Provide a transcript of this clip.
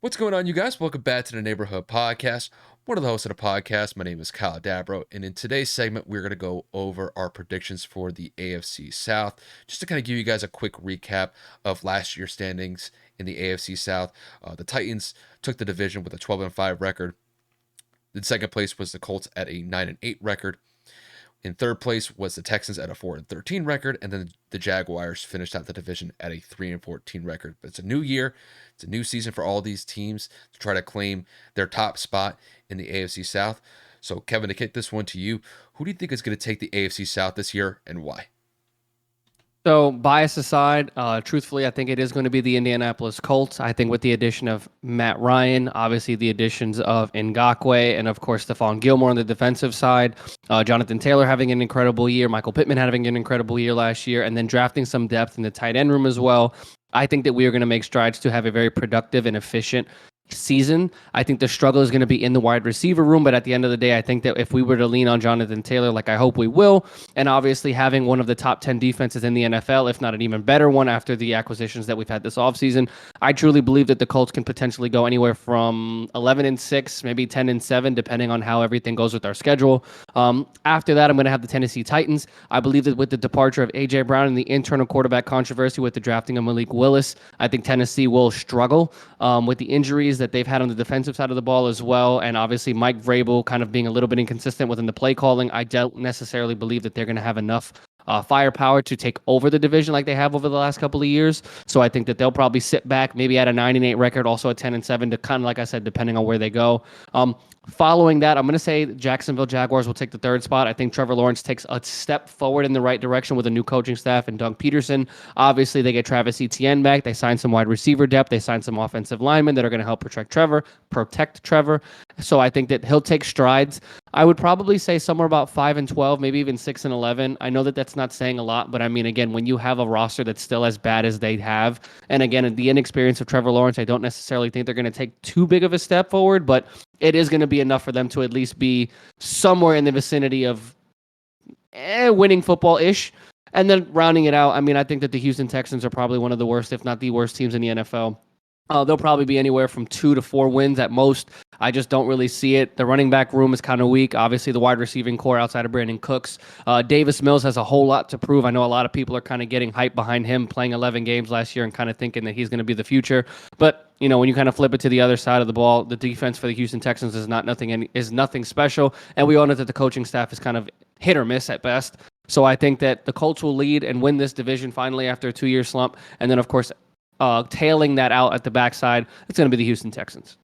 What's going on, you guys? Welcome back to the Neighborhood Podcast. One of the hosts of the podcast. My name is Kyle Dabro, and in today's segment, we're going to go over our predictions for the AFC South, just to kind of give you guys a quick recap of last year's standings in the AFC South. The Titans took the division with a 12-5 record. In second place was the Colts at a 9-8 record. In third place was the Texans at a 4-13 record, and then the Jaguars finished out the division at a 3-14 record. But it's a new year, it's a new season for all these teams to try to claim their top spot in the AFC South. So, Kevin, to kick this one to you, who do you think is going to take the AFC South this year, and why? So, bias aside, truthfully, I think it is going to be the Indianapolis Colts. I think with the addition of Matt Ryan, obviously the additions of Ngakoue, and of course Stephon Gilmore on the defensive side, Jonathan Taylor having an incredible year, Michael Pittman having an incredible year last year, and then drafting some depth in the tight end room as well. I think that we are going to make strides to have a very productive and efficient season. I think the struggle is going to be in the wide receiver room, but at the end of the day, I think that if we were to lean on Jonathan Taylor, like I hope we will, and obviously having one of the top 10 defenses in the NFL, if not an even better one after the acquisitions that we've had this offseason, I truly believe that the Colts can potentially go anywhere from 11-6, maybe 10-7, depending on how everything goes with our schedule. After that, I'm going to have the Tennessee Titans. I believe that with the departure of A.J. Brown and the internal quarterback controversy with the drafting of Malik Willis, I think Tennessee will struggle with the injuries that they've had on the defensive side of the ball as well. And obviously Mike Vrabel kind of being a little bit inconsistent within the play calling. I don't necessarily believe that they're going to have enough firepower to take over the division like they have over the last couple of years. So I think that they'll probably sit back maybe at a 9-8 record, also at 10-7, to kind of, like I said, depending on where they go. Following that, I'm going to say Jacksonville Jaguars will take the third spot. I think Trevor Lawrence takes a step forward in the right direction with a new coaching staff and Doug Peterson. Obviously, they get Travis Etienne back. They signed some wide receiver depth. They signed some offensive linemen that are going to help protect Trevor. So I think that he'll take strides. I would probably say somewhere about 5-12, maybe even 6-11. I know that that's not saying a lot, but I mean, again, when you have a roster that's still as bad as they have, and again, the inexperience of Trevor Lawrence, I don't necessarily think they're going to take too big of a step forward, but it is going to be enough for them to at least be somewhere in the vicinity of winning football-ish. And then rounding it out, I mean, I think that the Houston Texans are probably one of the worst, if not the worst teams in the NFL. They'll probably be anywhere from 2 to 4 wins at most. I just don't really see it. The running back room is kind of weak. Obviously, the wide receiving core outside of Brandon Cooks. Davis Mills has a whole lot to prove. I know a lot of people are kind of getting hype behind him playing 11 games last year and kind of thinking that he's going to be the future. But, you know, when you kind of flip it to the other side of the ball, the defense for the Houston Texans is nothing special. And we all know that the coaching staff is kind of hit or miss at best. So I think that the Colts will lead and win this division finally after a 2-year slump. And then, of course, tailing that out at the backside, it's going to be the Houston Texans.